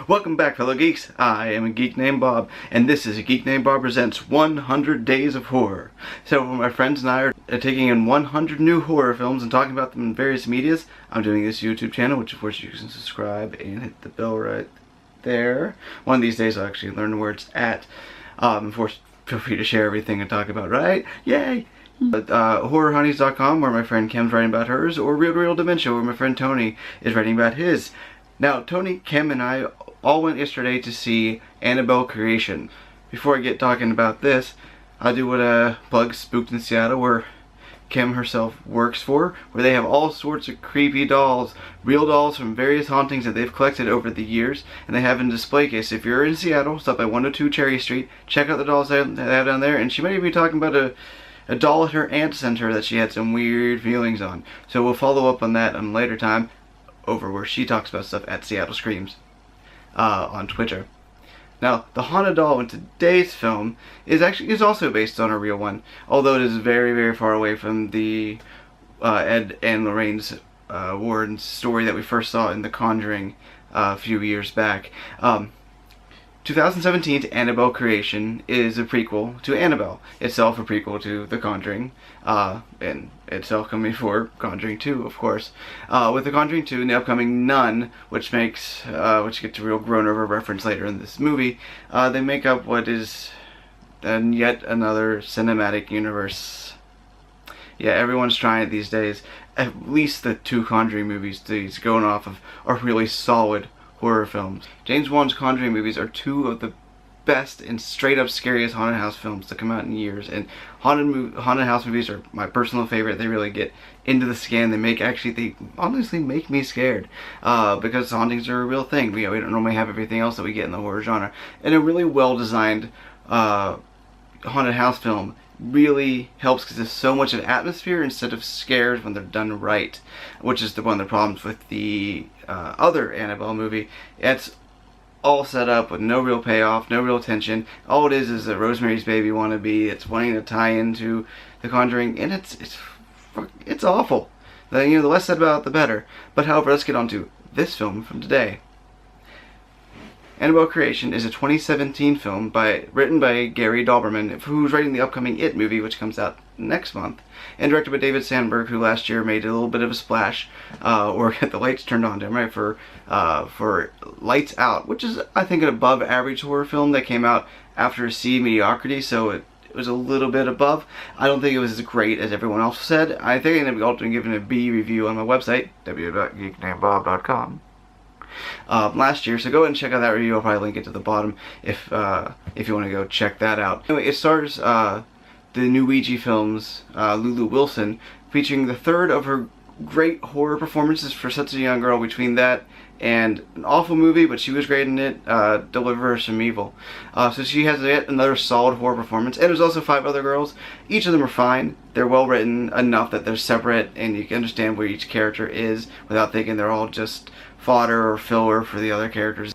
Welcome back, fellow geeks. I am a geek named Bob, and this is a Geek Named Bob Presents 100 Days of Horror. So my friends and I are taking in 100 new horror films and talking about them in various medias. I'm doing this YouTube channel, which of course you can subscribe and hit the bell right there. One of these days I'll actually learn the words at. Of course, feel free to share everything and talk about, right? Yay! HorrorHoneys.com, where my friend Kim's writing about hers, or Real Dementia, where my friend Tony is writing about his. Now, Tony, Kim, and I all went yesterday to see Annabelle Creation. Before I get talking about this, I do what plug Spooked in Seattle, where Kim herself works for, where they have all sorts of creepy dolls, real dolls from various hauntings that they've collected over the years, and they have in display case. If you're in Seattle, stop by 102 Cherry Street, check out the dolls they have down there, and she might even be talking about a doll at her aunt sent her that she had some weird feelings on. So we'll follow up on that on a later time, over where she talks about stuff at Seattle Screams on Twitter. Now, the haunted doll in today's film is also based on a real one, although it is very, very far away from the Ed and Lorraine's Warren story that we first saw in The Conjuring a few years back. 2017's Annabelle Creation is a prequel to Annabelle, itself a prequel to The Conjuring, and itself coming before Conjuring 2, of course. With The Conjuring 2 and the upcoming Nun, which gets a real grown-over reference later in this movie, they make up what is yet another cinematic universe. Yeah, everyone's trying it these days. At least the two Conjuring movies these going off of are really solid horror films. James Wan's Conjuring movies are two of the best and straight up scariest haunted house films to come out in years, and haunted house movies are my personal favorite. They really get into the skin. They honestly make me scared because hauntings are a real thing. We don't normally have everything else that we get in the horror genre, and a really well designed haunted house film really helps because there's so much of atmosphere instead of scares when they're done right, which is one of the problems with the other Annabelle movie. It's all set up with no real payoff, no real tension. All it is a Rosemary's Baby wannabe. It's wanting to tie into The Conjuring, and it's awful. The less said about it, the better. But however, let's get on to this film from today. Annabelle Creation is a 2017 film written by Gary Dauberman, who's writing the upcoming It movie, which comes out next month, and directed by David Sandberg, who last year made a little bit of a splash, or get the lights turned on to him, right, for Lights Out, which is, I think, an above average horror film that came out after a C mediocrity, so it was a little bit above. I don't think it was as great as everyone else said. I think I ended up giving a B review on my website, www.geeknamedbob.com. Last year, so go ahead and check out that review. I'll probably link it to the bottom if you want to go check that out. Anyway, it stars the new Ouija films, Lulu Wilson, featuring the third of her great horror performances for such a young girl. Between that and an awful movie, but she was great in it, Deliver Us from Evil. So she has yet another solid horror performance, and there's also 5 other girls. Each of them are fine. They're well written enough that they're separate, and you can understand where each character is without thinking they're all just fodder or filler for the other characters.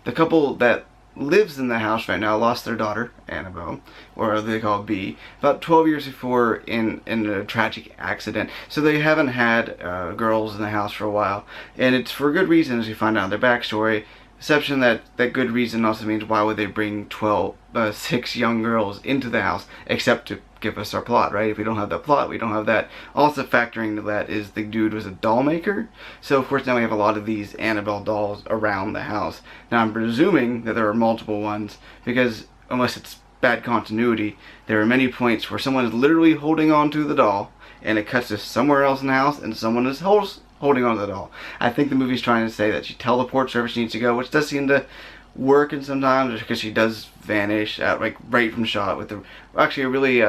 The couple that lives in the house right now lost their daughter, Annabelle, or they call B, about 12 years before in a tragic accident. So they haven't had girls in the house for a while, and it's for good reason, as we find out their backstory. Exception that good reason also means why would they bring 6 young girls into the house, except to give us our plot, right? If we don't have that plot, we don't have that. Also factoring to that is the dude was a doll maker, so of course now we have a lot of these Annabelle dolls around the house. Now I'm presuming that there are multiple ones, because unless it's bad continuity, there are many points where someone is literally holding on to the doll, and it cuts to somewhere else in the house, and someone is holding on to the doll. I think the movie's trying to say that she teleports wherever she needs to go, which does seem to work in sometimes, because she does vanish out right from shot with actually a really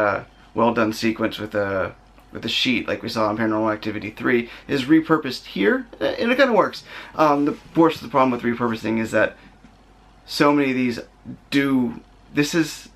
well done sequence with the sheet like we saw in Paranormal Activity 3 is repurposed here, and it kind of works. The problem with repurposing is that so many of these this is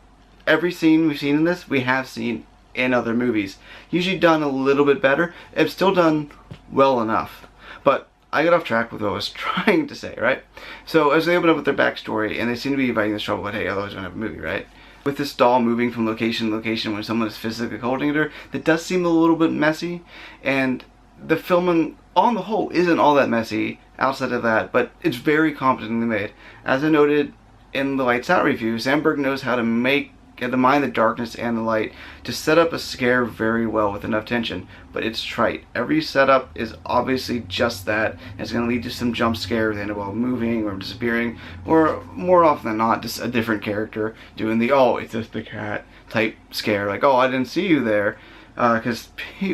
every scene we've seen in this we have seen in other movies, usually done a little bit better. It's still done well enough, but I got off track with what I was trying to say, right? So as they open up with their backstory, and they seem to be inviting this trouble, but hey, otherwise we don't have a movie, right? With this doll moving from location to location when someone is physically holding her, that does seem a little bit messy, and the filming on the whole, isn't all that messy outside of that, but it's very competently made. As I noted in the Lights Out review, Sandberg knows how to mine the darkness and the light to set up a scare very well with enough tension, but it's trite. Every setup is obviously just that, and it's going to lead to some jump scare with Annabelle moving or disappearing, or more often than not, just a different character doing the, oh, it's just the cat type scare, like, oh, I didn't see you there. Because,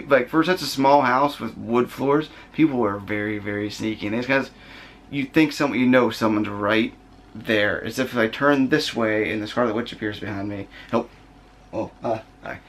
like, first, that's a small house with wood floors. People are very, very sneaky. And these guys, you think someone's right there. As if I turn this way and the Scarlet Witch appears behind me. Nope. Oh, hi.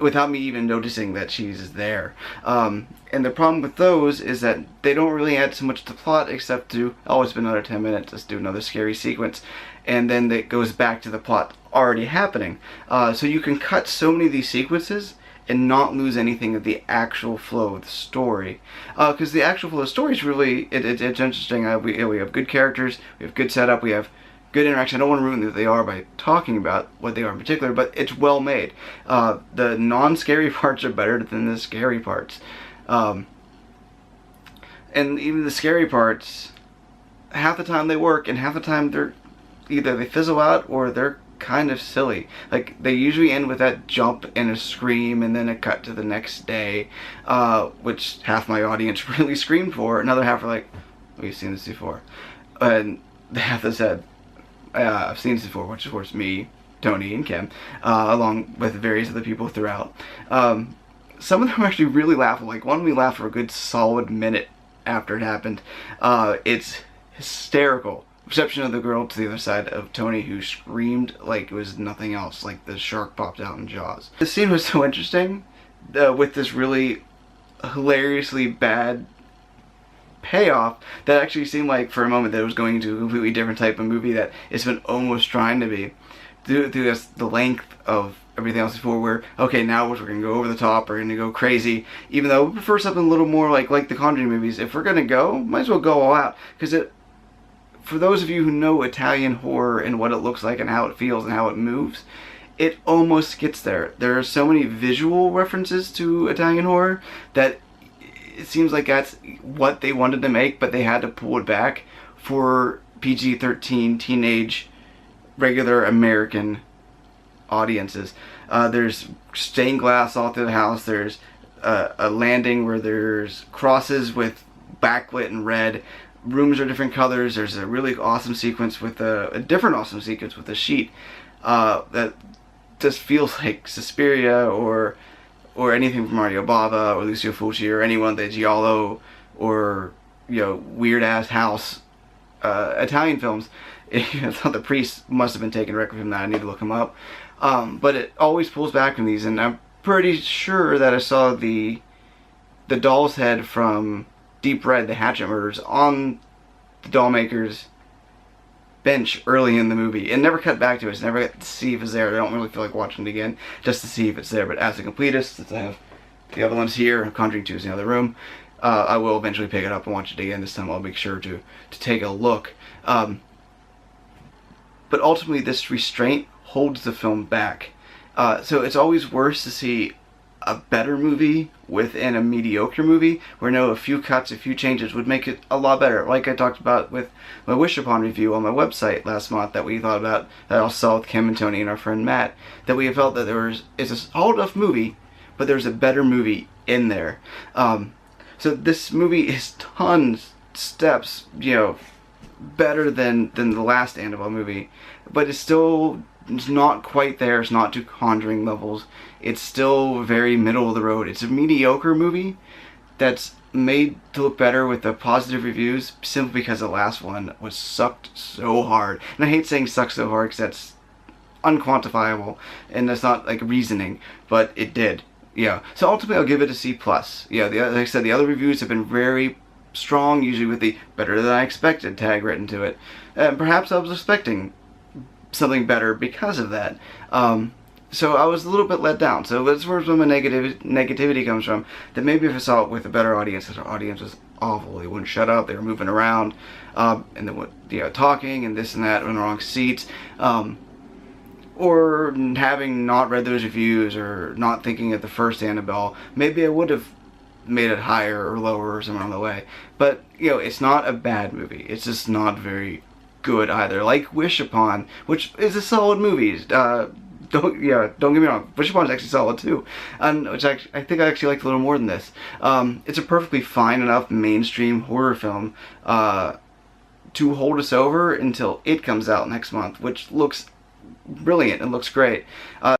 Without me even noticing that she's there. And the problem with those is that they don't really add so much to the plot except to, oh, it's been another 10 minutes, let's do another scary sequence. And then it goes back to the plot already happening. So you can cut so many of these sequences and not lose anything of the actual flow of the story. Because the actual flow of the story is really, it's interesting. We have good characters, we have good setup, we have good interaction. I don't want to ruin who they are by talking about what they are in particular, but it's well made. The non-scary parts are better than the scary parts. And even the scary parts, half the time they work, and half the time they're either they fizzle out or they're kind of silly. Like, they usually end with that jump and a scream and then a cut to the next day, which half my audience really screamed for. Another half are like, we've seen this before. And the half that said, I've seen this before, which of course me, Tony, and Kim, along with various other people throughout. Some of them actually really laugh. Like, one we laughed for a good solid minute after it happened. It's hysterical. Exception of the girl to the other side of Tony who screamed like it was nothing else, like the shark popped out in Jaws. The scene was so interesting with this really hilariously bad payoff that actually seemed like for a moment that it was going into a completely different type of movie that it's been almost trying to be. Through the length of everything else before, where, okay, now we're going to go over the top, we're going to go crazy, even though we prefer something a little more like the Conjuring movies. If we're going to go, might as well go all out, because for those of you who know Italian horror and what it looks like and how it feels and how it moves, it almost gets there. There are so many visual references to Italian horror that it seems like that's what they wanted to make, but they had to pull it back for PG-13 teenage regular American audiences. There's stained glass all through the house. There's a landing where there's crosses with backlit and red. Rooms are different colors. There's a really awesome sequence with a different awesome sequence with a sheet that just feels like Suspiria or anything from Mario Bava or Lucio Fulci or anyone that Giallo or weird ass house Italian films. I thought the priest must have been taken directly from that. I need to look him up. But it always pulls back from these, and I'm pretty sure that I saw the doll's head from Deep Red, the Hatchet Murders, on the doll maker's bench early in the movie. It never cut back to it. It's never got to see if it's there. I don't really feel like watching it again just to see if it's there. But as a completist, since I have the other ones here, Conjuring 2 is in the other room, I will eventually pick it up and watch it again. This time I'll make sure to take a look. But ultimately, this restraint holds the film back. So it's always worse to see a better movie within a mediocre movie, where a few cuts, a few changes would make it a lot better. Like I talked about with my Wish Upon review on my website last month, that we thought about, that I also saw with Kim and Tony and our friend Matt, that we felt that it's a solid enough movie, but there's a better movie in there. So this movie is tons steps, better than the last Annabelle movie, but it's not quite there. It's not to Conjuring levels. It's still very middle of the road. It's a mediocre movie that's made to look better with the positive reviews simply because the last one was sucked so hard. And I hate saying sucked so hard because that's unquantifiable and that's not like reasoning, but it did. Yeah. So ultimately I'll give it a C+. Yeah, like I said, the other reviews have been very strong, usually with the better than I expected tag written to it. And perhaps I was expecting something better because of that. So I was a little bit let down. So that's where my negativity comes from. That maybe if I saw it with a better audience, that our audience was awful. They wouldn't shut up. They were moving around, and they would, talking and this and that in the wrong seats, or having not read those reviews or not thinking of the first Annabelle. Maybe I would have made it higher or lower or somewhere on the way. But, you know, it's not a bad movie. It's just not very good either. Like Wish Upon, which is a solid movie. Don't get me wrong. Wish Upon is actually solid too, and which I think I actually liked a little more than this. It's a perfectly fine enough mainstream horror film to hold us over until it comes out next month, which looks brilliant and looks great.